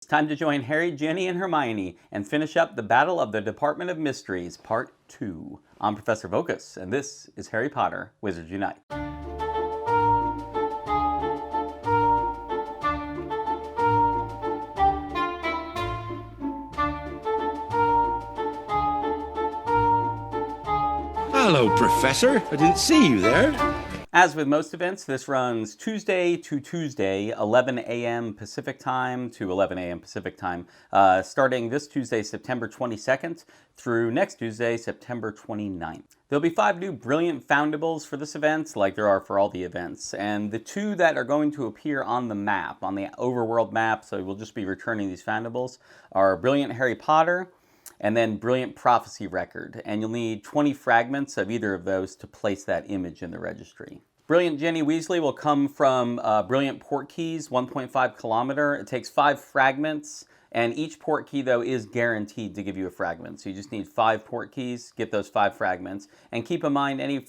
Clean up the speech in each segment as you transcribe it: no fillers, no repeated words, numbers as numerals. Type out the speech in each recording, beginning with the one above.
It's time to join Harry, Ginny, and Hermione and finish up the Battle of the Department of Mysteries, Part 2. I'm Professor Vocus, and this is Harry Potter, Wizards Unite. Hello, Professor. I didn't see you there. As with most events, this runs Tuesday to Tuesday, 11 a.m. Pacific Time to 11 a.m. Pacific Time, starting this Tuesday, September 22nd, through next Tuesday, September 29th. There'll be 5 new brilliant Foundables for this event, like there are for all the events, and the 2 that are going to appear on the map, on the overworld map, so we'll just be returning these Foundables, are Brilliant Harry Potter, and then Brilliant Prophecy Record, and you'll need 20 fragments of either of those to place that image in the registry. Brilliant Ginny Weasley will come from Brilliant Portkeys, 1.5 kilometer. It takes 5 fragments, and each port key, though, is guaranteed to give you a fragment. So you just need 5 port keys, get those 5 fragments, and keep in mind any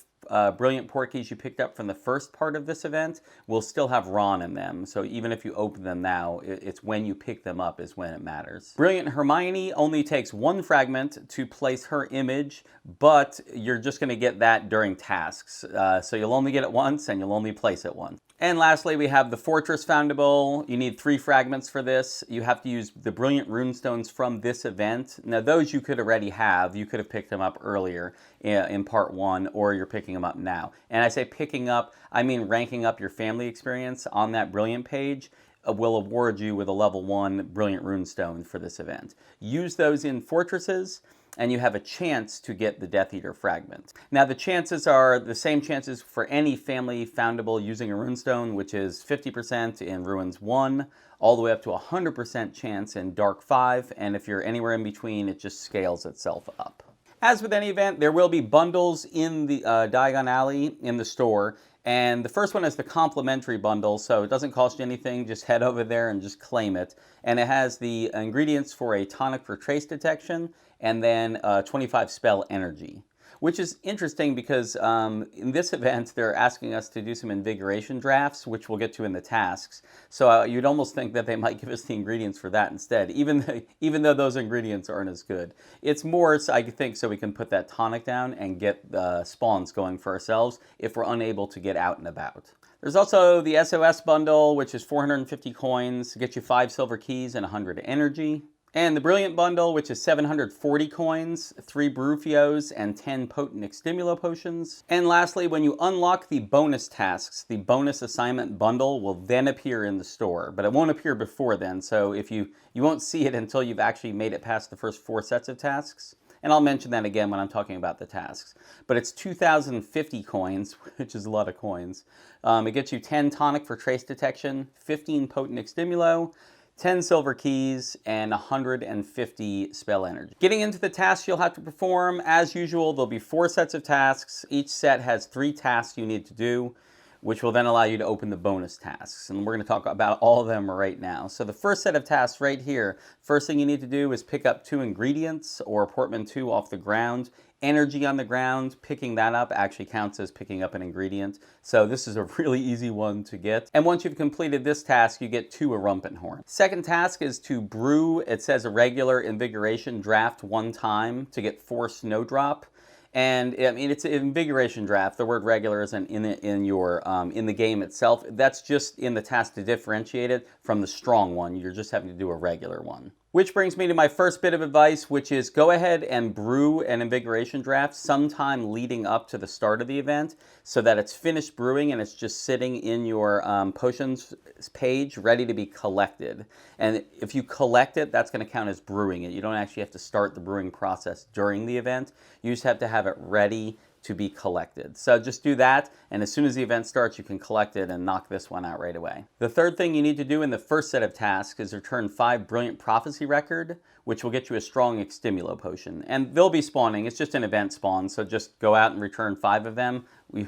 brilliant port keys you picked up from the first part of this event will still have Ron in them. So even if you open them now, it's when you pick them up is when it matters. Brilliant Hermione only takes 1 fragment to place her image, but you're just going to get that during tasks. So you'll only get it once and you'll only place it once. And lastly, we have the Fortress Foundable. You need 3 fragments for this. You have to use the Brilliant Runestones from this event. Now, those you could already have. You could have picked them up earlier in Part 1, or you're picking them up now. And I say picking up, I mean ranking up your family experience on that Brilliant page will award you with a level 1 Brilliant Runestone for this event. Use those in Fortresses, and you have a chance to get the Death Eater fragment. Now, the chances are the same chances for any family foundable using a runestone, which is 50% in Ruins 1, all the way up to 100% chance in Dark 5, and if you're anywhere in between, it just scales itself up. As with any event, there will be bundles in the Diagon Alley in the store, and the first one is the complimentary bundle, so it doesn't cost you anything. Just head over there and just claim it. And it has the ingredients for a tonic for trace detection, and then 25 spell energy. Which is interesting because in this event, they're asking us to do some invigoration drafts, which we'll get to in the tasks. So you'd almost think that they might give us the ingredients for that instead, even though those ingredients aren't as good. It's more, I think, so we can put that tonic down and get the spawns going for ourselves if we're unable to get out and about. There's also the SOS bundle, which is 450 coins, gets you 5 silver keys and 100 energy. And the Brilliant Bundle, which is 740 coins, 3 Barufios, and 10 Potent Extimulo Potions. And lastly, when you unlock the bonus tasks, the bonus assignment bundle will then appear in the store. But it won't appear before then, so if you won't see it until you've actually made it past the first 4 sets of tasks. And I'll mention that again when I'm talking about the tasks. But it's 2,050 coins, which is a lot of coins. It gets you 10 Tonic for Trace Detection, 15 Potent Extimulo, 10 silver keys, and 150 spell energy. Getting into the tasks you'll have to perform, as usual, there'll be 4 sets of tasks. Each set has 3 tasks you need to do, which will then allow you to open the bonus tasks. And we're going to talk about all of them right now. So the first set of tasks right here, first thing you need to do is pick up 2 ingredients or portmanteau off the ground. Energy on the ground, picking that up actually counts as picking up an ingredient. So this is a really easy one to get. And once you've completed this task, you get 2 Arumpenhorn. Second task is to brew, it says a regular invigoration draft 1 time to get 4 Snowdrop. And I mean, it's an invigoration draft. The word regular isn't in the game itself. That's just in the task to differentiate it from the strong one. You're just having to do a regular one. Which brings me to my first bit of advice, which is go ahead and brew an invigoration draft sometime leading up to the start of the event so that it's finished brewing and it's just sitting in your potions page ready to be collected. And if you collect it, that's going to count as brewing it. You don't actually have to start the brewing process during the event. You just have to have it ready to be collected. So just do that, and as soon as the event starts, you can collect it and knock this one out right away. The third thing you need to do in the first set of tasks is return 5 Brilliant Prophecy Record, which will get you a strong Extimulo Potion. And they'll be spawning. It's just an event spawn, so just go out and return 5 of them.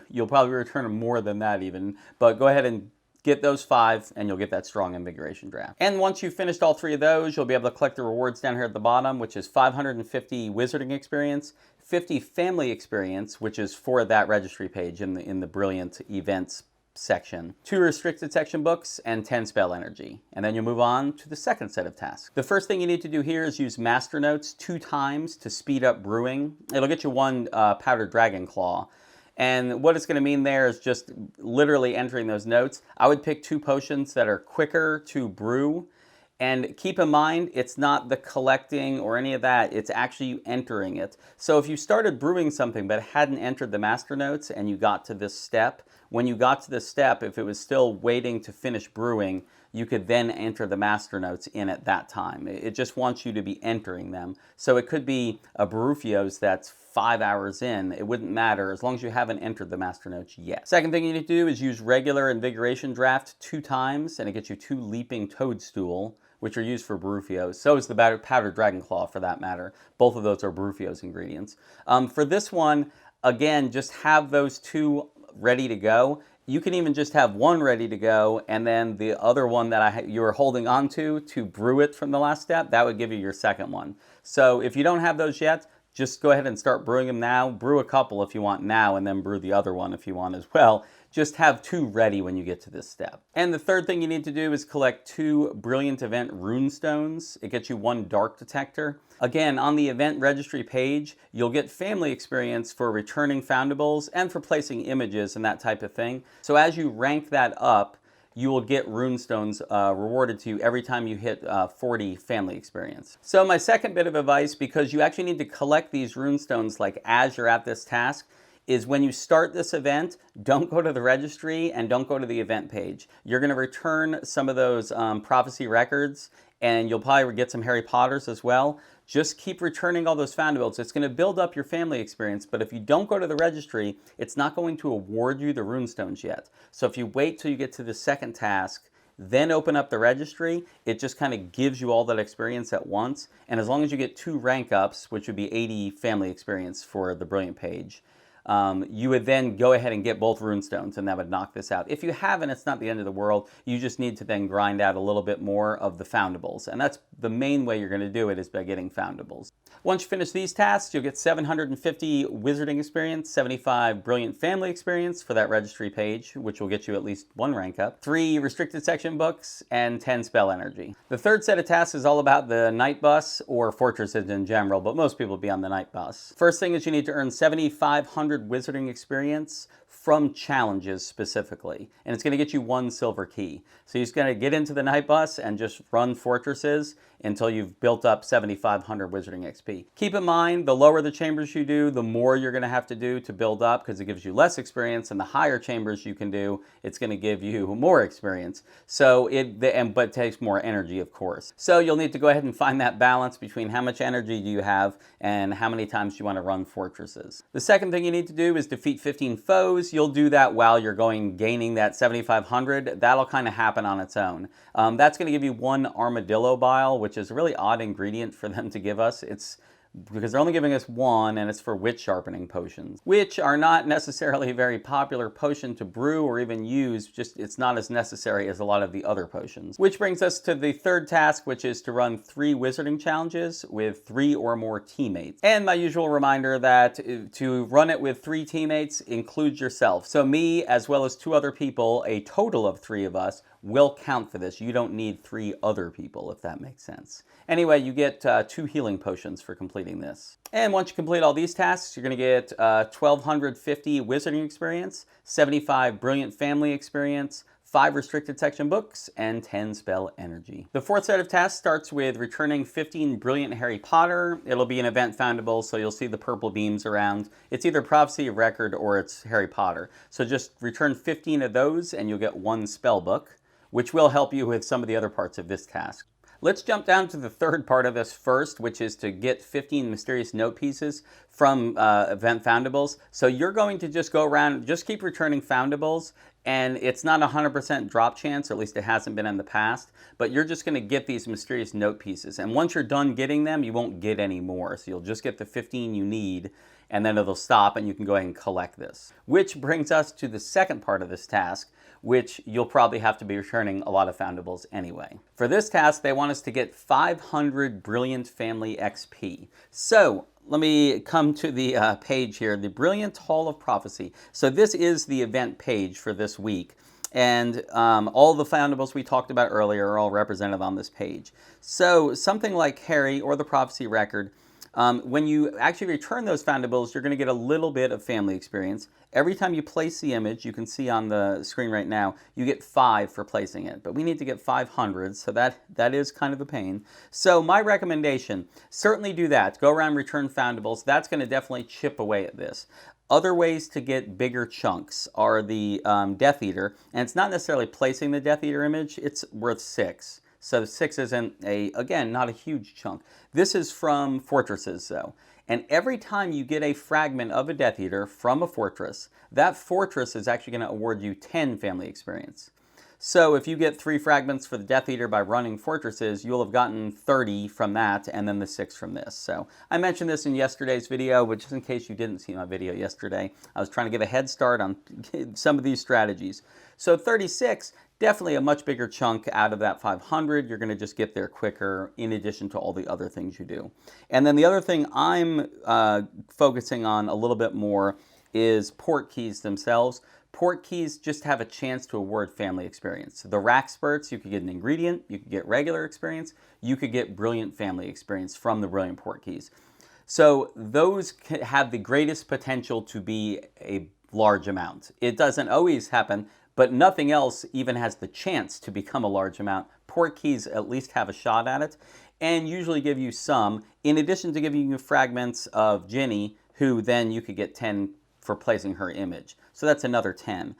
You'll probably return more than that even, but go ahead and get those 5 and you'll get that strong invigoration draft. And once you've finished all 3 of those, you'll be able to collect the rewards down here at the bottom, which is 550 wizarding experience, 50 family experience, which is for that registry page in the Brilliant events section, 2 restricted section books, and 10 spell energy. And then you'll move on to the second set of tasks. The first thing you need to do here is use Master Notes 2 times to speed up brewing. It'll get you 1 Powdered Dragon Claw. And what it's going to mean there is just literally entering those notes. I would pick 2 potions that are quicker to brew. And keep in mind, it's not the collecting or any of that, it's actually you entering it. So if you started brewing something but hadn't entered the master notes and you got to this step, when you got to this step, if it was still waiting to finish brewing, you could then enter the master notes in at that time. It just wants you to be entering them. So it could be a Barufios that's 5 hours in. It wouldn't matter as long as you haven't entered the master notes yet. Second thing you need to do is use regular Invigoration Draft 2 times, and it gets you 2 Leaping Toadstool, which are used for Barufios. So is the Powdered Dragon Claw, for that matter. Both of those are Barufios ingredients. For this one, again, just have those 2 ready to go. You can even just have 1 ready to go, and then the other one that you were holding on to brew it from the last step, that would give you your second one. So if you don't have those yet, just go ahead and start brewing them now. Brew a couple if you want now, and then brew the other one if you want as well. Just have 2 ready when you get to this step. And the third thing you need to do is collect 2 Brilliant Event Rune Stones. It gets you 1 Dark Detector. Again, on the event registry page, you'll get family experience for returning Foundables and for placing images and that type of thing. So as you rank that up, you will get runestones rewarded to you every time you hit 40 family experience. So my second bit of advice, because you actually need to collect these runestones like as you're at this task, is when you start this event, don't go to the registry and don't go to the event page. You're going to return some of those prophecy records, and you'll probably get some Harry Potters as well. Just keep returning all those Foundables. It's going to build up your family experience, but if you don't go to the registry, it's not going to award you the runestones yet. So if you wait till you get to the second task, then open up the registry, it just kind of gives you all that experience at once. And as long as you get 2 rank ups, which would be 80 family experience for the Brilliant page, you would then go ahead and get both runestones, and that would knock this out. If you haven't, it's not the end of the world. You just need to then grind out a little bit more of the Foundables, and that's the main way you're going to do it, is by getting Foundables. Once you finish these tasks, you'll get 750 Wizarding experience, 75 Brilliant Family experience for that registry page, which will get you at least 1 rank up, 3 restricted section books, and 10 spell energy. The third set of tasks is all about the night bus, or fortresses in general, but most people will be on the night bus. First thing is you need to earn 7,500 Wizarding experience from challenges specifically, and it's going to get you 1 silver key. So you're just going to get into the night bus and just run fortresses until you've built up 7,500 Wizarding XP. Keep in mind, the lower the chambers you do, the more you're going to have to do to build up, because it gives you less experience, and the higher chambers you can do, it's going to give you more experience. So but it takes more energy, of course. So you'll need to go ahead and find that balance between how much energy do you have and how many times you want to run fortresses. The second thing you need to do is defeat 15 foes. You'll do that while you're gaining that 7,500. That'll kind of happen on its own. That's going to give you 1 armadillo bile, which is a really odd ingredient for them to give us. It's because they're only giving us 1, and it's for wit sharpening potions, which are not necessarily a very popular potion to brew or even use. Just it's not as necessary as a lot of the other potions. Which brings us to the third task, which is to run 3 Wizarding challenges with 3 or more teammates. And my usual reminder that to run it with 3 teammates includes yourself. So me, as well as 2 other people, a total of 3 of us, will count for this. You don't need 3 other people, if that makes sense. Anyway, you get 2 healing potions for completing this. And once you complete all these tasks, you're going to get 1,250 Wizarding experience, 75 Brilliant Family experience, 5 restricted section books, and 10 spell energy. The fourth set of tasks starts with returning 15 Brilliant Harry Potter. It'll be an event Foundable, so you'll see the purple beams around. It's either Prophecy of Record or it's Harry Potter. So just return 15 of those and you'll get 1 spell book, which will help you with some of the other parts of this task. Let's jump down to the third part of this first, which is to get 15 mysterious note pieces from event Foundables. So you're going to just go around, just keep returning Foundables, and it's not a 100% drop chance, or at least it hasn't been in the past, but you're just going to get these mysterious note pieces. And once you're done getting them, you won't get any more. So you'll just get the 15 you need, and then it'll stop and you can go ahead and collect this. Which brings us to the second part of this task, which you'll probably have to be returning a lot of Foundables anyway. For this task, they want us to get 500 Brilliant Family XP. So let me come to the page here, the Brilliant Hall of Prophecy. So this is the event page for this week. And all the Foundables we talked about earlier are all represented on this page. So something like Harry or the Prophecy Record, when you actually return those Foundables, you're going to get a little bit of family experience. Every time you place the image, you can see on the screen right now, you get 5 for placing it. But we need to get 500, so that is kind of a pain. So my recommendation, certainly do that. Go around, return Foundables. That's going to definitely chip away at this. Other ways to get bigger chunks are the Death Eater, and it's not necessarily placing the Death Eater image, it's worth 6. So 6 isn't, again, not a huge chunk. This is from fortresses, though. And every time you get a fragment of a Death Eater from a fortress, that fortress is actually going to award you 10 family experience. So if you get 3 fragments for the Death Eater by running fortresses, you'll have gotten 30 from that, and then the 6 from this. So I mentioned this in yesterday's video, but just in case you didn't see my video yesterday, I was trying to give a head start on some of these strategies. So 36, definitely a much bigger chunk out of that 500. You're going to just get there quicker in addition to all the other things you do. And then the other thing I'm focusing on a little bit more is port keys themselves. Port keys just have a chance to award family experience. The rack spurts, you could get an ingredient, you could get regular experience, you could get brilliant family experience from the brilliant port keys. So those have the greatest potential to be a large amount. It doesn't always happen, but nothing else even has the chance to become a large amount. Port keys at least have a shot at it, and usually give you some, in addition to giving you fragments of Ginny, who then you could get 10 for placing her image. So that's another 10.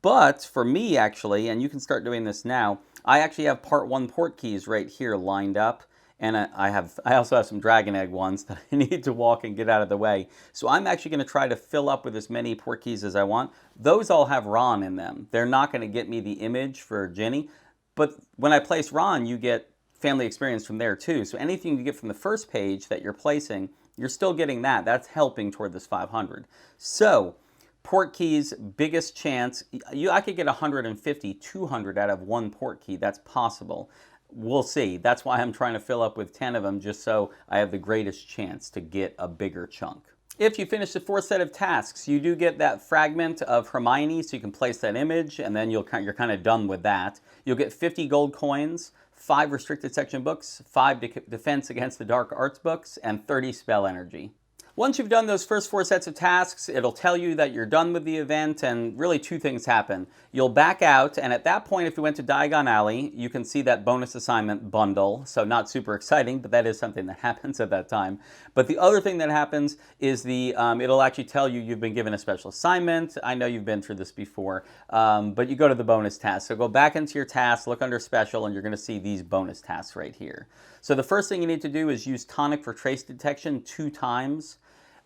But for me, actually, and you can start doing this now, I actually have part 1 port keys right here lined up. And I also have some dragon egg ones that I need to walk and get out of the way. So I'm actually going to try to fill up with as many port keys as I want. Those all have Ron in them. They're not going to get me the image for Ginny. But when I place Ron, you get family experience from there too. So anything you get from the first page that you're placing, you're still getting that. That's helping toward this 500. So port keys, biggest chance. I could get 150, 200 out of 1 port key. That's possible. We'll see. That's why I'm trying to fill up with 10 of them, just so I have the greatest chance to get a bigger chunk. If you finish the 4th set of tasks, you do get that fragment of Hermione, so you can place that image, and then you're kind of done with that. You'll get 50 gold coins, 5 restricted section books, 5 defense against the dark arts books, and 30 spell energy. Once you've done those first 4 sets of tasks, it'll tell you that you're done with the event, and really 2 things happen. You'll back out, and at that point, if you went to Diagon Alley, you can see that bonus assignment bundle. So not super exciting, but that is something that happens at that time. But the other thing that happens is it'll actually tell you you've been given a special assignment. I know you've been through this before, but you go to the bonus task. So go back into your tasks, look under special, and you're going to see these bonus tasks right here. So the first thing you need to do is use tonic for trace detection 2 times.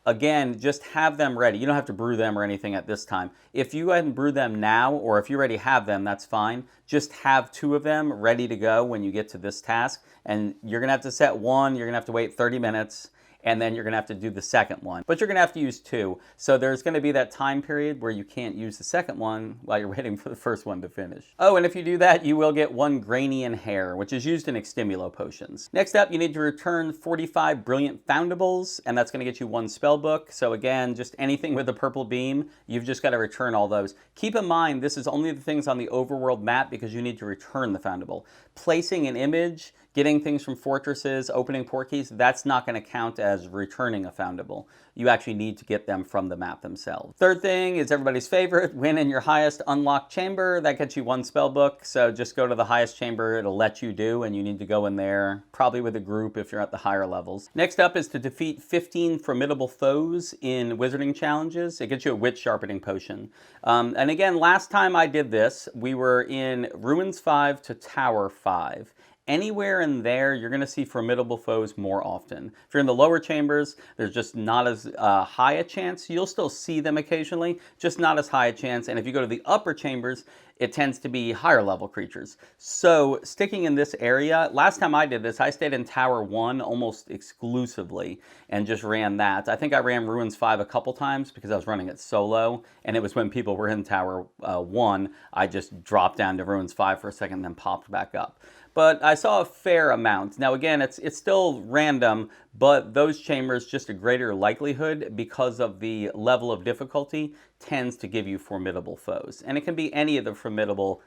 Again, just have them ready. You don't have to brew them or anything at this time. If you go ahead and brew them now, or if you already have them, that's fine. Just have 2 of them ready to go when you get to this task. And you're going to have to set 1, you're going to have to wait 30 minutes, and then you're going to have to do the second one. But you're going to have to use 2. So there's going to be that time period where you can't use the second one while you're waiting for the first one to finish. Oh, and if you do that, you will get 1 Grainian hair, which is used in Extimulo potions. Next up, you need to return 45 Brilliant Foundables, and that's going to get you 1 spell book. So again, just anything with a purple beam, you've just got to return all those. Keep in mind, this is only the things on the overworld map because you need to return the Foundable. Placing an image, getting things from fortresses, opening port keys, that's not going to count as returning a Foundable. You actually need to get them from the map themselves. Third thing is everybody's favorite, win in your highest unlocked chamber. That gets you 1 spell book, so just go to the highest chamber it'll let you do, and you need to go in there, probably with a group if you're at the higher levels. Next up is to defeat 15 formidable foes in wizarding challenges. It gets you a wit sharpening potion. And again, last time I did this, we were in Ruins 5 to Tower 5. Anywhere in there, you're going to see formidable foes more often. If you're in the lower chambers, there's just not as high a chance. You'll still see them occasionally, just not as high a chance. And if you go to the upper chambers, it tends to be higher level creatures. So sticking in this area, last time I did this, I stayed in Tower 1 almost exclusively and just ran that. I think I ran Ruins 5 a couple times because I was running it solo, and it was when people were in Tower 1, I just dropped down to Ruins 5 for a second and then popped back up. but I saw a fair amount. Now again, it's still random, but those chambers, just a greater likelihood because of the level of difficulty, tends to give you formidable foes. And it can be any of the formidable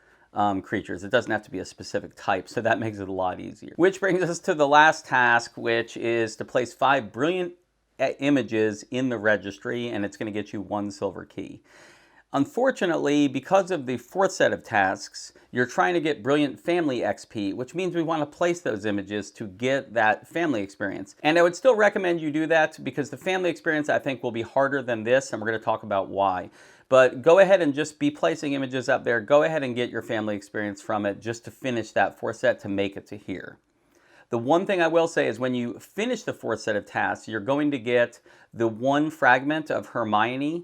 creatures. It doesn't have to be a specific type, so that makes it a lot easier. Which brings us to the last task, which is to place 5 brilliant images in the registry, and it's going to get you 1 silver key. Unfortunately, because of the 4th set of tasks, you're trying to get Brilliant Family XP, which means we want to place those images to get that family experience. And I would still recommend you do that because the family experience, I think, will be harder than this, and we're going to talk about why. But go ahead and just be placing images up there. Go ahead and get your family experience from it just to finish that 4th set to make it to here. The one thing I will say is when you finish the 4th set of tasks, you're going to get the 1 fragment of Hermione.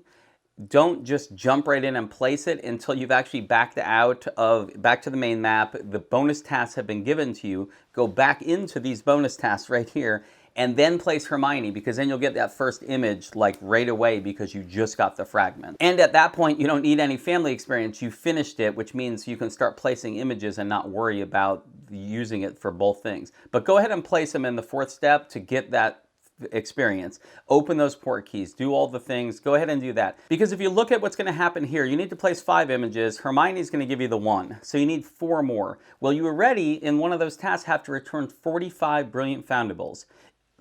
Don't just jump right in and place it until you've actually back to the main map. The bonus tasks have been given to you. Go back into these bonus tasks right here and then place Hermione, because then you'll get that first image like right away because you just got the fragment. And at that point, you don't need any family experience. You finished it, which means you can start placing images and not worry about using it for both things. But go ahead and place them in the 4th step to get that experience. Open those port keys, do all the things, go ahead and do that. Because if you look at what's going to happen here, you need to place 5 images. Hermione's going to give you the 1, so you need 4 more. Well, you already, in one of those tasks, have to return 45 brilliant Foundables.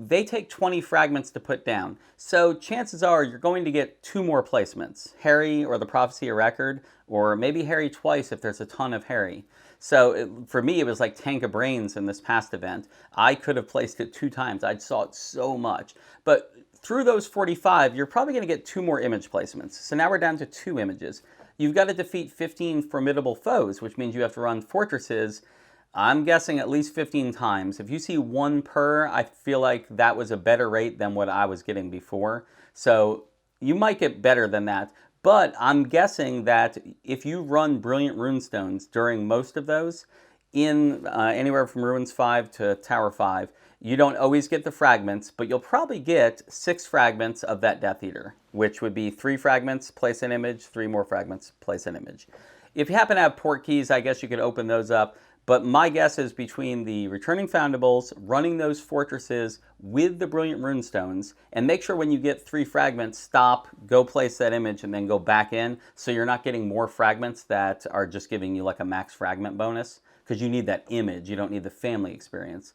They take 20 fragments to put down, so chances are you're going to get 2 more placements. Harry or the Prophecy of Record, or maybe Harry twice if there's a ton of Harry. So for me, it was like Tank of Brains in this past event. I could have placed it 2 times. I saw it so much. But through those 45, you're probably going to get 2 more image placements. So now we're down to 2 images. You've got to defeat 15 formidable foes, which means you have to run fortresses, I'm guessing at least 15 times. If you see 1 per, I feel like that was a better rate than what I was getting before. So you might get better than that. But I'm guessing that if you run Brilliant Runestones during most of those, in anywhere from Ruins 5 to Tower 5, you don't always get the fragments, but you'll probably get 6 fragments of that Death Eater, which would be 3 fragments, place an image, 3 more fragments, place an image. If you happen to have port keys, I guess you could open those up. But my guess is between the returning Foundables, running those fortresses with the Brilliant Runestones, and make sure when you get 3 fragments, stop, go place that image, and then go back in, so you're not getting more fragments that are just giving you like a max fragment bonus, because you need that image, you don't need the family experience.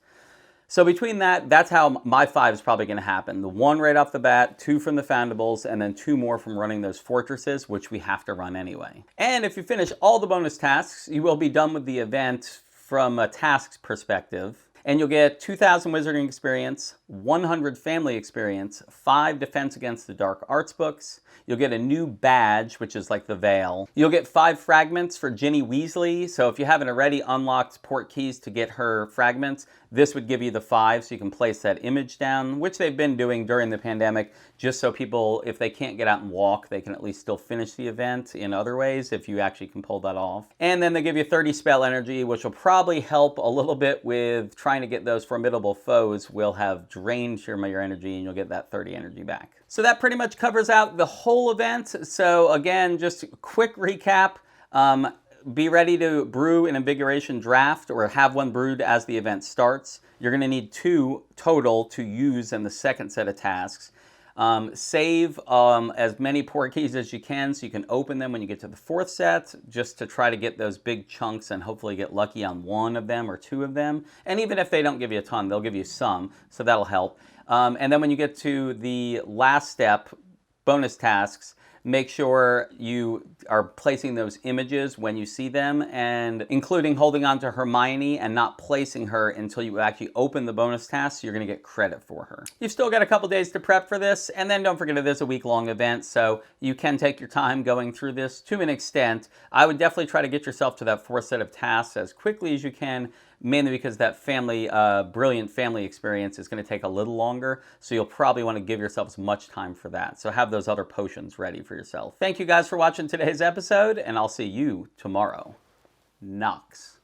So between that, that's how my 5 is probably going to happen. The 1 right off the bat, 2 from the Foundables, and then 2 more from running those fortresses, which we have to run anyway. And if you finish all the bonus tasks, you will be done with the event from a tasks perspective. And you'll get 2,000 Wizarding Experience, 100 Family Experience, 5 Defense Against the Dark Arts books. You'll get a new badge, which is like the Veil. You'll get 5 fragments for Ginny Weasley. So if you haven't already unlocked port keys to get her fragments, this would give you the 5 so you can place that image down, which they've been doing during the pandemic, just so people, if they can't get out and walk, they can at least still finish the event in other ways if you actually can pull that off. And then they give you 30 spell energy, which will probably help a little bit with trying to get those formidable foes. Will have drained your energy and you'll get that 30 energy back. So that pretty much covers out the whole event. So again, just a quick recap. Be ready to brew an Invigoration draft or have one brewed as the event starts. You're going to need 2 total to use in the 2nd set of tasks. Save as many port keys as you can so you can open them when you get to the 4th set, just to try to get those big chunks and hopefully get lucky on 1 of them or 2 of them. And even if they don't give you a ton, they'll give you some, so that'll help. And then when you get to the last step, bonus tasks, make sure you are placing those images when you see them, and including holding on to Hermione and not placing her until you actually open the bonus task, so you're going to get credit for her. You've still got a couple days to prep for this, and then don't forget it is a week-long event, so you can take your time going through this to an extent. I would definitely try to get yourself to that 4th set of tasks as quickly as you can, mainly because that brilliant family experience is going to take a little longer, so you'll probably want to give yourself as much time for that. So have those other potions ready for yourself. Thank you guys for watching today's episode, and I'll see you tomorrow. Nox.